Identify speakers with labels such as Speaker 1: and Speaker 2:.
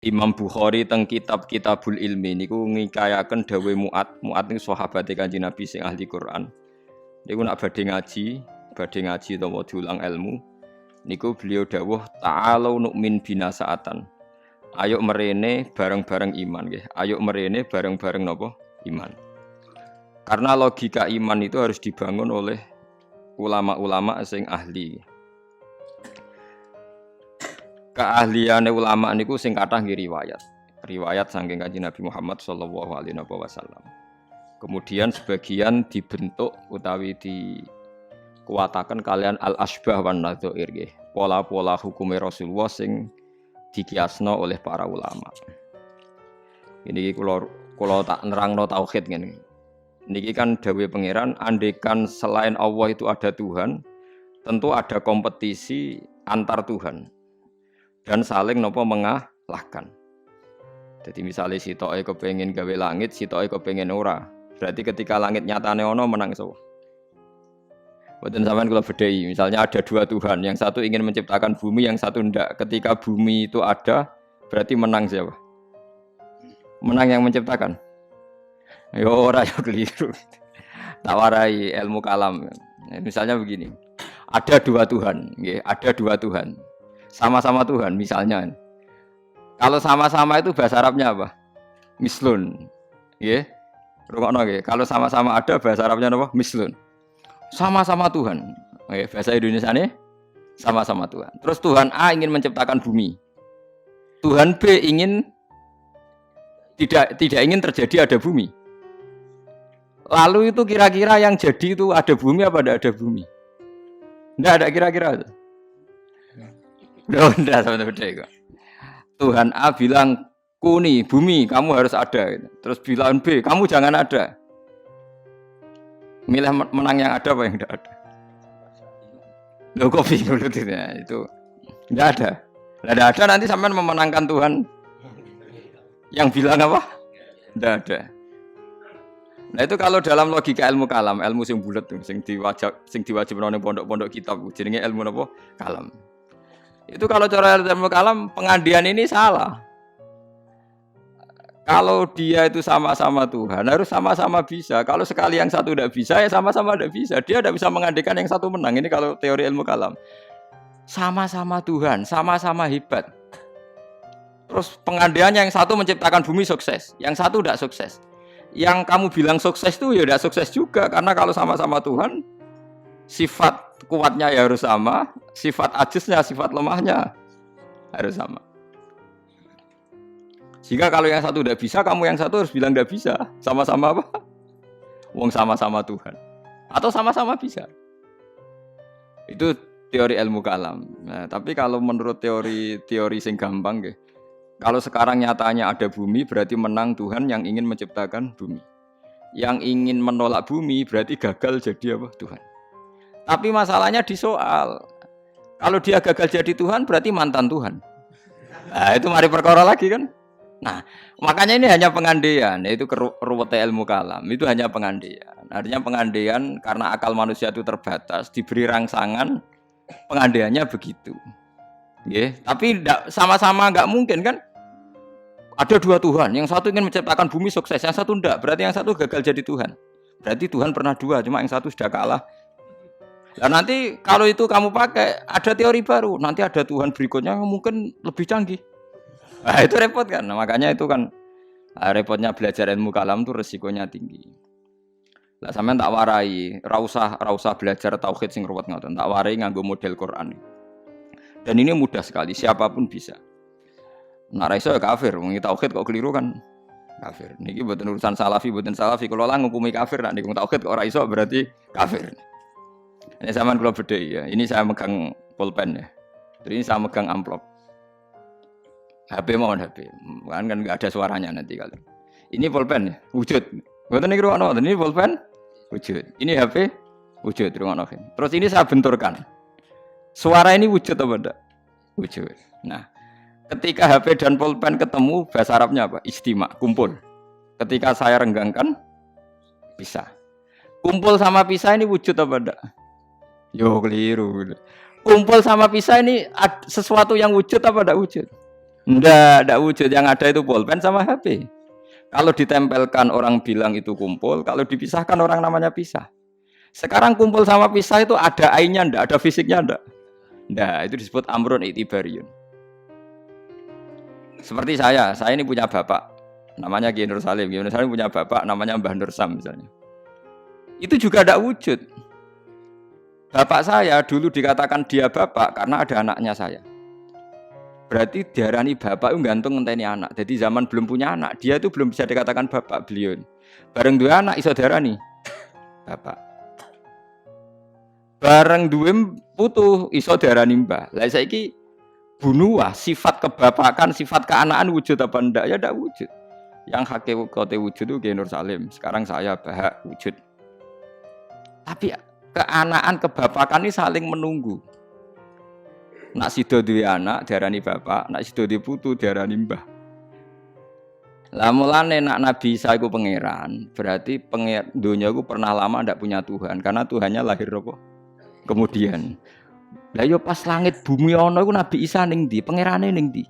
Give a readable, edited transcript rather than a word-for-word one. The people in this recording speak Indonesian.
Speaker 1: Imam Bukhari teng kitab Kitabul Ilmi niku ngikayaken dawuh Mu'ad niku sahabate Kanjeng Nabi sing ahli Quran. Niku nak badhe ngaji utawa diulang ilmu niku beliau dawuh ta'alu nu'min bina sa'atan. Ayo merene bareng-bareng iman nggih. Ayo merene bareng-bareng napa? Iman. Karena logika iman itu harus dibangun oleh ulama-ulama sing ahli. Keahliane ulama niku sing kathah nggih riwayat saking Kanjeng Nabi Muhammad sallallahu alaihi wasallam. Kemudian sebagian dibentuk utawi dikuatakan kalian al-asbah wan nadzair nggih. Pola-pola hukume Rasulullah sing dikiasno oleh para ulama. Ini kula tak nerangno tauhid ngene. Niki kan dawuh pangeran andekan selain Allah itu ada Tuhan, tentu ada kompetisi antar Tuhan. Dan saling nopo mengalahkan. Jadi misalnya sitoke kepengin gawe langit, sitoke kepengin ora. Berarti ketika langit nyatane ono menang sapa? Mboten sampean kula bedhei. Misalnya ada dua Tuhan, yang satu ingin menciptakan bumi, yang satu ndak. Ketika bumi itu ada, berarti menang siapa? Menang yang menciptakan. Yo ora yo keliru. Tak warai ilmu kalam. Misalnya begini. Ada dua Tuhan, nggih, ada dua Tuhan. Sama-sama Tuhan misalnya. Kalau sama-sama itu bahasa Arabnya apa? Mislun. Nggih. Rungokno nggih. Kalau sama-sama ada bahasa Arabnya apa? Mislun. Sama-sama Tuhan. Nggih, bahasa Indonesiane sama-sama Tuhan. Terus Tuhan A ingin menciptakan bumi. Tuhan B ingin tidak ingin terjadi ada bumi. Lalu itu kira-kira yang jadi itu ada bumi apa tidak ada bumi? Tidak ada kira-kira. Udah sama beda kok. Tuhan A bilang kuni bumi kamu harus ada. Terus bilang B kamu jangan ada. Milih menang yang ada apa yang tidak ada? Loh kok bingung itu tidak ada. Tidak ada nanti sampean memenangkan Tuhan. Yang bilang apa? Tidak ada. Nah itu kalau dalam logika ilmu kalam, ilmu sing bulet tuh, sing diwajib nang pondok-pondok kitab, jenenge ilmu napa? Kalam. Itu kalau cara ilmu kalam pengandian ini salah. Kalau dia itu sama-sama Tuhan, harus sama-sama bisa. Kalau sekali yang satu tidak bisa, ya sama-sama tidak bisa. Dia tidak bisa mengandikan yang satu menang. Ini kalau teori ilmu kalam. Sama-sama Tuhan, sama-sama hebat. Terus pengandiannya yang satu menciptakan bumi sukses, yang satu tidak sukses. Yang kamu bilang sukses itu ya tidak sukses juga. Karena kalau sama-sama Tuhan, sifat kuatnya ya harus sama, sifat ajiznya, sifat lemahnya harus sama. Jika kalau yang satu tidak bisa, kamu yang satu harus bilang tidak bisa. Sama-sama apa? Wong sama-sama Tuhan. Atau sama-sama bisa. Itu teori ilmu kalam. Nah, tapi kalau menurut teori sing gampang, ya, kalau sekarang nyatanya ada bumi, berarti menang Tuhan yang ingin menciptakan bumi. Yang ingin menolak bumi, berarti gagal jadi apa? Tuhan. Tapi masalahnya di soal. Kalau dia gagal jadi Tuhan, berarti mantan Tuhan. Nah, itu mari perkara lagi kan? Nah, makanya ini hanya pengandaian, yaitu ruwet ilmu kalam. Itu hanya pengandaian. Artinya pengandaian karena akal manusia itu terbatas, diberi rangsangan, pengandaiannya begitu. Yeah. Tapi sama-sama nggak mungkin kan? Ada dua Tuhan, yang satu ingin menciptakan bumi sukses, yang satu enggak. Berarti yang satu gagal jadi Tuhan. Berarti Tuhan pernah dua, cuma yang satu sudah kalah. Nah nanti kalau itu kamu pakai, ada teori baru. Nanti ada Tuhan berikutnya yang mungkin lebih canggih. Nah itu repot kan, nah, makanya itu kan repotnya belajar ilmu kalam itu resikonya tinggi. Lah sampean tak warai, ra usah belajar tauhid sing ruwet ngoten, tak warai nganggo model Quran. Dan ini mudah sekali, siapapun bisa. Nah ra iso ya kafir, wong tauhid kok keliru kan kafir. Niki mboten urusan salafi, kalau lah ngukumi kafir nek niku tauhid kok ora iso berarti kafir. Ini sampean kula bedhei ya. Ini saya megang pulpen ya. Terus ini saya megang amplop. HP mohon HP, kan nggak ada suaranya nanti kalau. Ini pulpen ya, wujud. Bukan ini ruang ini pulpen, wujud. Ini HP, wujud ruang. Terus ini saya benturkan. Suara ini wujud atau tidak? Wujud. Nah, ketika HP dan pulpen ketemu, bahasa Arabnya apa? Istima, kumpul. Ketika saya renggangkan, pisah. Kumpul sama pisah ini wujud atau tidak? Yo keliru. Kumpul sama pisah ini sesuatu yang wujud apa tidak wujud? Ndak wujud, yang ada itu pulpen sama HP. Kalau ditempelkan orang bilang itu kumpul, kalau dipisahkan orang namanya pisah. Sekarang kumpul sama pisah itu ada ainnya ndak, ada fisiknya ndak? Ndak, itu disebut amrun itibariun. Seperti saya ini punya bapak, namanya Kiai Nur Salim. Kiai Nur Salim punya bapak, namanya Mbah Nur Sam misalnya. Itu juga ndak wujud. Bapak saya dulu dikatakan dia bapak karena ada anaknya saya. Berarti diarani bapak itu gantung ngenteni anak. Jadi zaman belum punya anak, dia itu belum bisa dikatakan bapak beliau. Bareng dua anak iso diarani bapak. Bareng dua putu iso diarani mbah. Lah saiki bunuah sifat kebapakan, sifat keanaan wujud apa ndak? Ya ndak wujud. Yang hakikate wujud itu Kiai Nur Salim. Sekarang saya Bahak wujud. Tapi keanaan kebapakan ini saling menunggu. Nak sido duwe anak diarani bapak, nak sido duwe putu diarani mbah. Lah mulane nak Nabi Isa iku pangeran, berarti dunia iku pernah lama ndak punya Tuhan karena Tuhannya lahir apa? Kemudian. Lah yo pas langit bumi ana iku Nabi Isa ning ndi? Pangerane ning ndi?